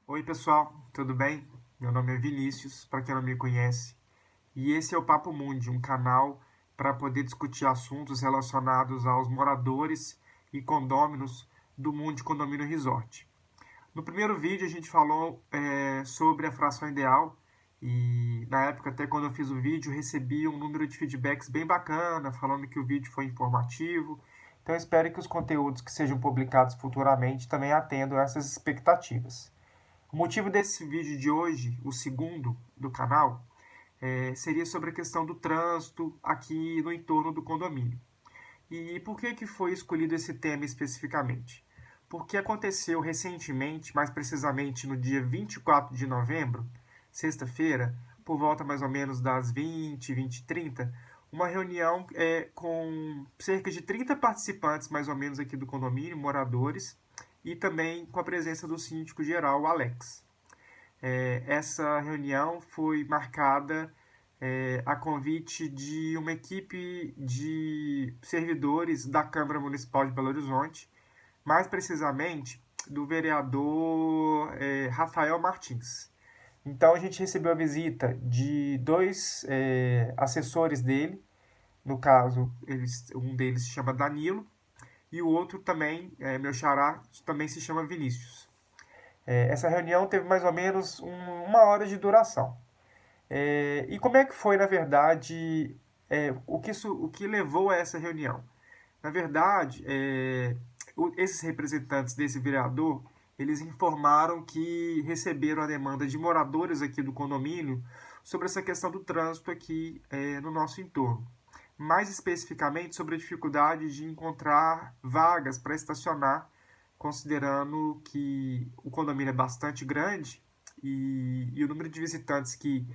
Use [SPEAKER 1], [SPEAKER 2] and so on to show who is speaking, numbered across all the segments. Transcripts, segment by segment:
[SPEAKER 1] Oi, pessoal, tudo bem? Meu nome é Vinícius, para quem não me conhece, e esse é o Papo Mundi, um canal para poder discutir assuntos relacionados aos moradores e condôminos do Mundi Condomínio Resort. No primeiro vídeo a gente falou sobre a fração ideal e na época, até quando eu fiz o vídeo, recebi um número de feedbacks bem bacana, falando que o vídeo foi informativo. Então eu espero que os conteúdos que sejam publicados futuramente também atendam a essas expectativas. O motivo desse vídeo de hoje, o segundo do canal, seria sobre a questão do trânsito aqui no entorno do condomínio. E por que foi escolhido esse tema especificamente? Porque aconteceu recentemente, mais precisamente no dia 24 de novembro, sexta-feira, por volta mais ou menos das 20, 20 e 30, uma reunião com cerca de 30 participantes, mais ou menos, aqui do condomínio, moradores, e também com a presença do síndico geral, o Alex. Essa reunião foi marcada a convite de uma equipe de servidores da Câmara Municipal de Belo Horizonte, mais precisamente do vereador Rafael Martins. Então a gente recebeu a visita de dois assessores dele, no caso um deles se chama Danilo e o outro também, meu xará, também se chama Vinícius. Essa reunião teve mais ou menos uma hora de duração. E como é que foi, na verdade, o que levou a essa reunião? Na verdade, esses representantes desse vereador, eles informaram que receberam a demanda de moradores aqui do condomínio sobre essa questão do trânsito aqui no nosso entorno. Mais especificamente sobre a dificuldade de encontrar vagas para estacionar, considerando que o condomínio é bastante grande e o número de visitantes que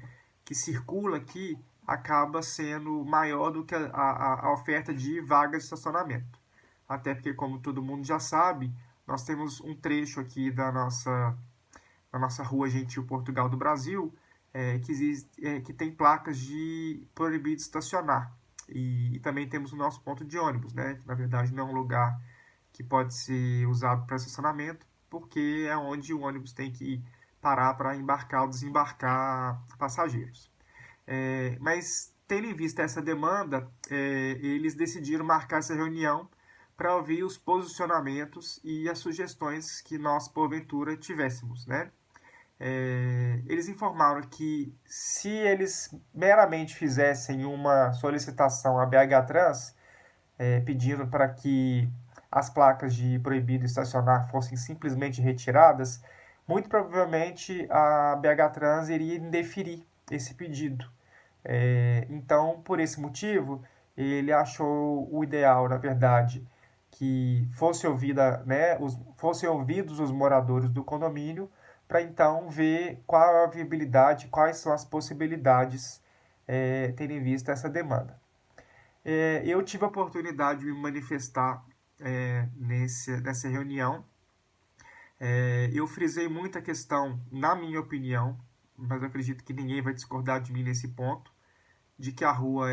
[SPEAKER 1] circula aqui acaba sendo maior do que a oferta de vagas de estacionamento. Até porque, como todo mundo já sabe, nós temos um trecho aqui da nossa rua Gentil Portugal do Brasil que tem placas de proibido estacionar. E também temos o nosso ponto de ônibus, né? Que, na verdade, não é um lugar que pode ser usado para estacionamento, porque é onde o ônibus tem que parar para embarcar ou desembarcar passageiros. Mas, tendo em vista essa demanda, eles decidiram marcar essa reunião para ouvir os posicionamentos e as sugestões que nós, porventura, tivéssemos, né? Eles informaram que se eles meramente fizessem uma solicitação à BH Trans, pedindo para que as placas de proibido estacionar fossem simplesmente retiradas, muito provavelmente a BH Trans iria indeferir esse pedido. Então, por esse motivo, ele achou o ideal, na verdade, que fossem ouvidos os moradores do condomínio, para então ver qual a viabilidade, quais são as possibilidades, tendo em vista essa demanda. Eu tive a oportunidade de me manifestar nessa reunião. Eu frisei muito a questão, na minha opinião, mas eu acredito que ninguém vai discordar de mim nesse ponto, de que a rua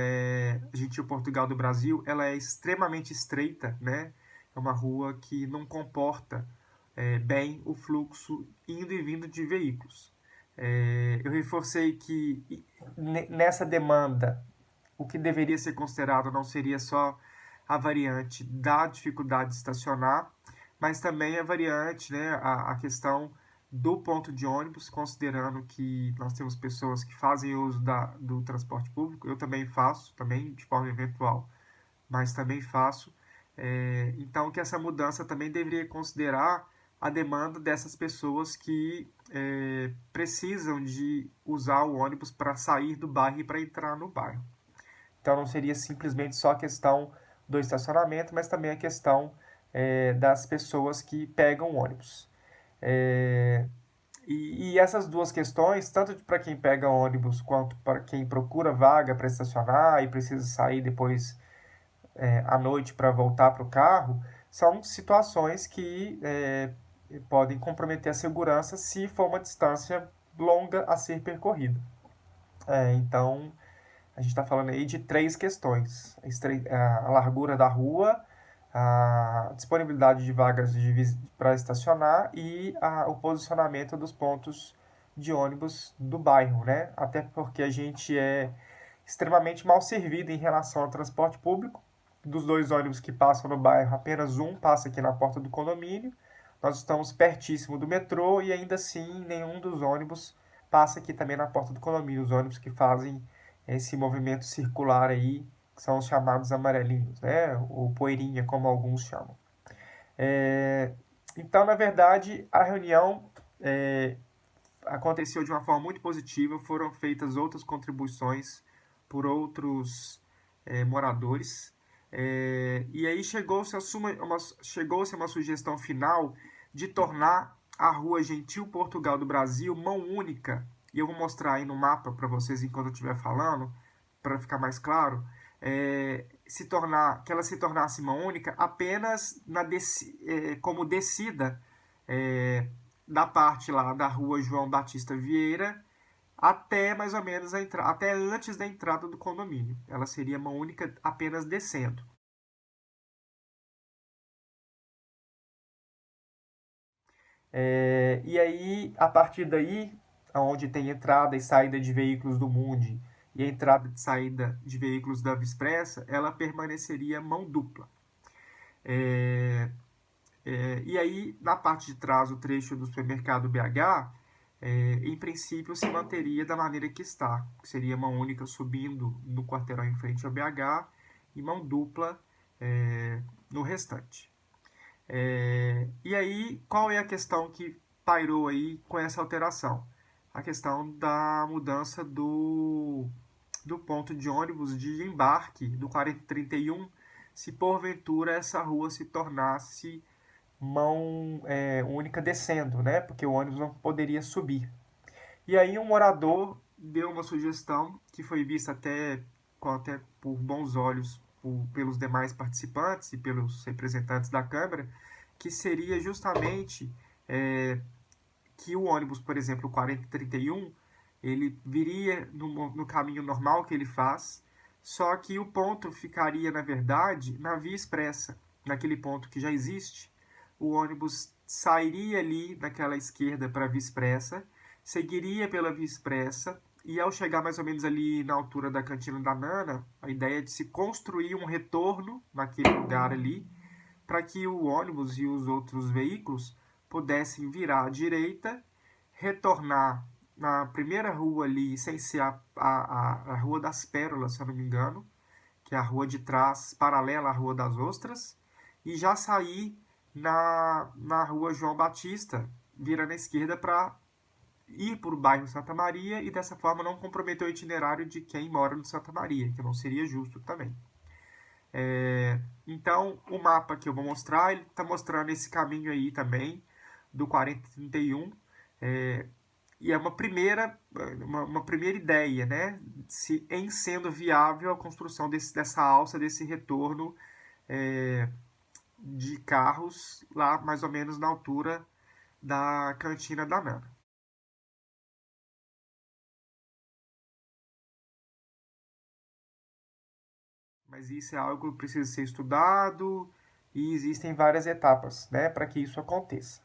[SPEAKER 1] Gentil Portugal do Brasil, ela é extremamente estreita, né? É uma rua que não comporta bem o fluxo indo e vindo de veículos. Eu reforcei que nessa demanda o que deveria ser considerado não seria só a variante da dificuldade de estacionar, mas também a variante, né, a questão do ponto de ônibus, considerando que nós temos pessoas que fazem uso do transporte público, eu também faço, também de forma eventual, mas também faço. Então, que essa mudança também deveria considerar a demanda dessas pessoas que precisam de usar o ônibus para sair do bairro e para entrar no bairro. Então não seria simplesmente só a questão do estacionamento, mas também a questão das pessoas que pegam o ônibus. É, e essas duas questões, tanto para quem pega ônibus quanto para quem procura vaga para estacionar e precisa sair depois à noite para voltar para o carro, são situações que podem comprometer a segurança se for uma distância longa a ser percorrida. Então, a gente está falando aí de três questões: a largura da rua, a disponibilidade de vagas para estacionar e o posicionamento dos pontos de ônibus do bairro, né? Até porque a gente é extremamente mal servido em relação ao transporte público. Dos 2 ônibus que passam no bairro, apenas um passa aqui na porta do condomínio. Nós estamos pertíssimo do metrô e ainda assim nenhum dos ônibus passa aqui também na porta do condomínio. Os ônibus que fazem esse movimento circular aí, que são os chamados amarelinhos, né? Ou poeirinha, como alguns chamam. Então, na verdade, a reunião aconteceu de uma forma muito positiva, foram feitas outras contribuições por outros moradores, e aí chegou-se a uma sugestão final de tornar a Rua Gentil Portugal do Brasil mão única, e eu vou mostrar aí no mapa para vocês enquanto eu estiver falando, para ficar mais claro, que ela se tornasse mão única apenas como descida da parte lá da Rua João Batista Vieira até mais ou menos até antes da entrada do condomínio. Ela seria mão única apenas descendo. E aí, a partir daí, onde tem entrada e saída de veículos do Mundi e a entrada e saída de veículos da Vispressa, ela permaneceria mão dupla. E aí, na parte de trás, o trecho do supermercado BH, em princípio, se manteria da maneira que está, que seria mão única subindo no quarteirão em frente ao BH e mão dupla no restante. E aí, qual é a questão que pairou aí com essa alteração? A questão da mudança do ponto de ônibus de embarque do 4031, se porventura essa rua se tornasse mão única descendo, né? Porque o ônibus não poderia subir. E aí um morador deu uma sugestão que foi vista até por bons olhos pelos demais participantes e pelos representantes da Câmara, que seria justamente que o ônibus, por exemplo, o 4031, ele viria no caminho normal que ele faz, só que o ponto ficaria, na verdade, na via expressa, naquele ponto que já existe. O ônibus sairia ali naquela esquerda para a via expressa, seguiria pela via expressa, e ao chegar mais ou menos ali na altura da cantina da Nana, a ideia é de se construir um retorno naquele lugar ali, para que o ônibus e os outros veículos pudessem virar à direita, retornar na primeira rua ali, sem ser a Rua das Pérolas, se eu não me engano, que é a rua de trás, paralela à Rua das Ostras, e já sair na Rua João Batista, virando à esquerda para ir para o bairro Santa Maria e dessa forma não comprometer o itinerário de quem mora no Santa Maria, que não seria justo também. Então, o mapa que eu vou mostrar, ele está mostrando esse caminho aí também, do 4031, e é uma primeira ideia, né? Em sendo viável a construção dessa alça, desse retorno de carros lá mais ou menos na altura da cantina da Nana. Mas isso é algo que precisa ser estudado e existem várias etapas, né, para que isso aconteça.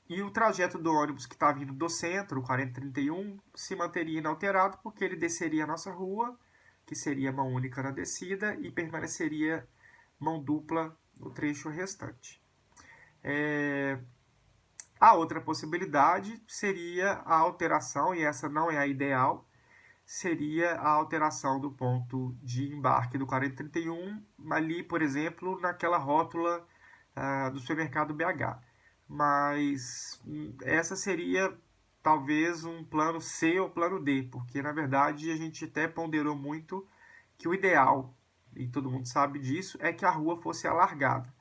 [SPEAKER 1] E o trajeto do ônibus que está vindo do centro, o 4031, se manteria inalterado porque ele desceria a nossa rua, que seria mão única na descida, e permaneceria mão dupla no trecho restante. A outra possibilidade seria a alteração, e essa não é a ideal, seria a alteração do ponto de embarque do 4031, ali, por exemplo, naquela rótula do supermercado BH. Mas essa seria talvez um plano C ou plano D, porque na verdade a gente até ponderou muito que o ideal, e todo mundo sabe disso, é que a rua fosse alargada.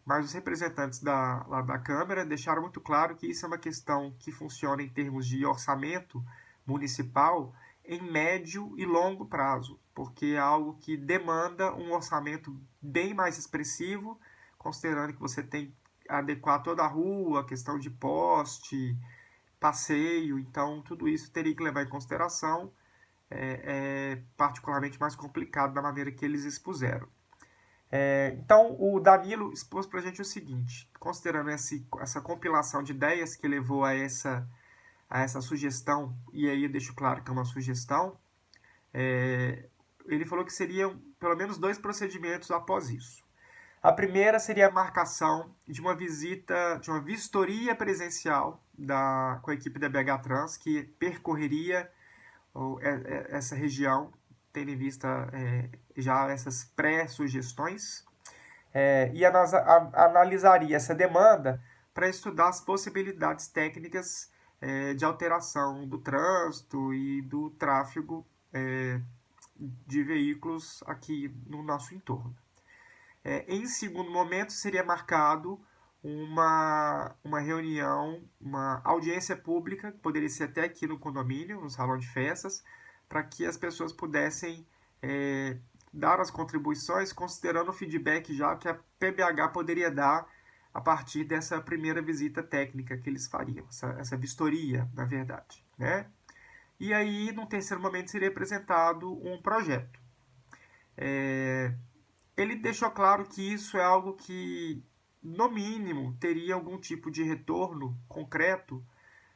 [SPEAKER 1] Mas os representantes lá da Câmara deixaram muito claro que isso é uma questão que funciona em termos de orçamento municipal em médio e longo prazo, porque é algo que demanda um orçamento bem mais expressivo, considerando que você tem que adequar toda a rua, a questão de poste, passeio, então tudo isso teria que levar em consideração, é particularmente mais complicado da maneira que eles expuseram. Então, o Danilo expôs para a gente o seguinte, considerando essa compilação de ideias que levou a essa sugestão, e aí eu deixo claro que é uma sugestão, ele falou que seriam pelo menos 2 procedimentos após isso. A primeira seria a marcação de uma visita, de uma vistoria presencial com a equipe da BH Trans, que percorreria essa região, tendo em vista já essas pré-sugestões, e analisaria essa demanda para estudar as possibilidades técnicas de alteração do trânsito e do tráfego de veículos aqui no nosso entorno. Em segundo momento, seria marcado uma reunião, uma audiência pública, que poderia ser até aqui no condomínio, no salão de festas, para que as pessoas pudessem dar as contribuições, considerando o feedback já que a PBH poderia dar a partir dessa primeira visita técnica que eles fariam, essa vistoria, na verdade, né? E aí, no terceiro momento, seria apresentado um projeto. Ele deixou claro que isso é algo que, no mínimo, teria algum tipo de retorno concreto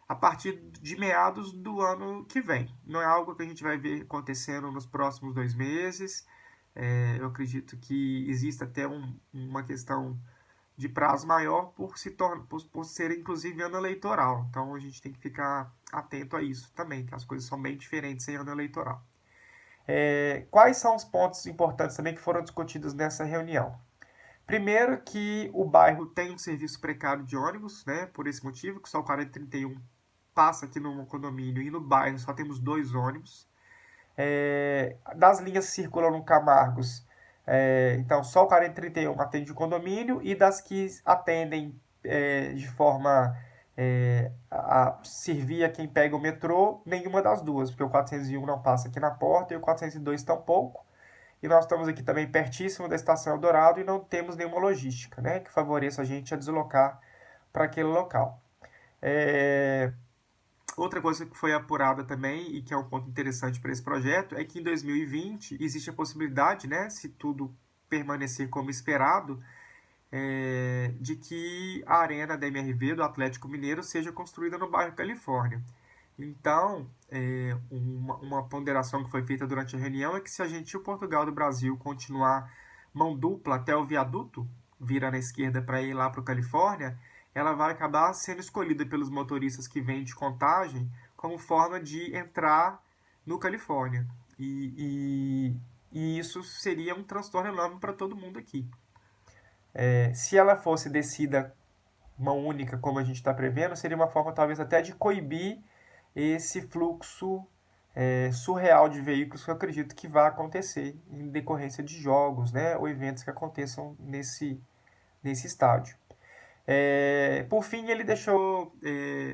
[SPEAKER 1] a partir de meados do ano que vem. Não é algo que a gente vai ver acontecendo nos próximos 2 meses. Eu acredito que exista até uma questão de prazo maior por ser, inclusive, ano eleitoral. Então, a gente tem que ficar atento a isso também, que as coisas são bem diferentes em ano eleitoral. Quais são os pontos importantes também que foram discutidos nessa reunião? Primeiro, que o bairro tem um serviço precário de ônibus, né? Por esse motivo, que só o 4031 passa aqui no condomínio e no bairro só temos 2 ônibus. Das linhas que circulam no Camargos, então só o 4031 atende o condomínio, e das que atendem de forma a servir a quem pega o metrô, nenhuma das duas, porque o 401 não passa aqui na porta e o 402 tampouco. E nós estamos aqui também pertíssimo da Estação Eldorado e não temos nenhuma logística, né, que favoreça a gente a deslocar para aquele local. Outra coisa que foi apurada também, e que é um ponto interessante para esse projeto, é que em 2020 existe a possibilidade, né, se tudo permanecer como esperado, de que a arena da MRV, do Atlético Mineiro, seja construída no bairro Califórnia. Então, uma ponderação que foi feita durante a reunião é que se a Gentil Portugal do Brasil continuar mão dupla até o viaduto, vira na esquerda para ir lá para o Califórnia, ela vai acabar sendo escolhida pelos motoristas que vêm de Contagem como forma de entrar no Califórnia. E isso seria um transtorno enorme para todo mundo aqui. Se ela fosse descida mão única, como a gente está prevendo, seria uma forma talvez até de coibir esse fluxo surreal de veículos que eu acredito que vai acontecer em decorrência de jogos, né, ou eventos que aconteçam nesse estádio. Por fim, ele deixou,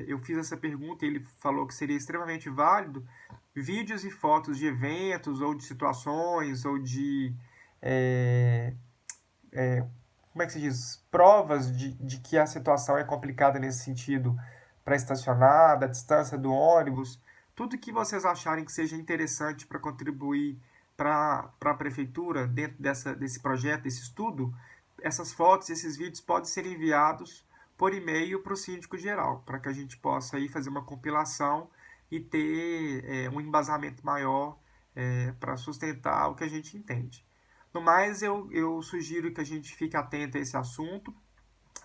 [SPEAKER 1] eu fiz essa pergunta e ele falou que seria extremamente válido vídeos e fotos de eventos ou de situações ou de como é que se diz, provas de que a situação é complicada nesse sentido para estacionar, da distância do ônibus, tudo que vocês acharem que seja interessante para contribuir para a prefeitura dentro desse projeto, desse estudo, essas fotos, esses vídeos podem ser enviados por e-mail para o síndico geral, para que a gente possa aí fazer uma compilação e ter um embasamento maior para sustentar o que a gente entende. No mais, eu sugiro que a gente fique atento a esse assunto,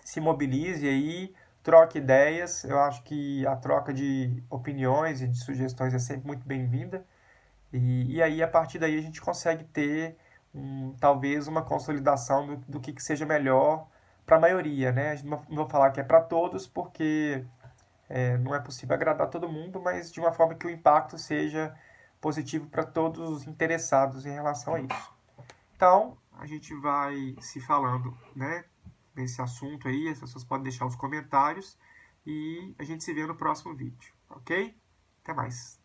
[SPEAKER 1] se mobilize aí, troque ideias. Eu acho que a troca de opiniões e de sugestões é sempre muito bem-vinda. E aí, a partir daí, a gente consegue ter talvez uma consolidação do que seja melhor para a maioria, né? A gente não vou falar que é para todos, porque não é possível agradar todo mundo, mas de uma forma que o impacto seja positivo para todos os interessados em relação a isso. Então, a gente vai se falando, né, nesse assunto aí. As pessoas podem deixar os comentários e a gente se vê no próximo vídeo, ok? Até mais.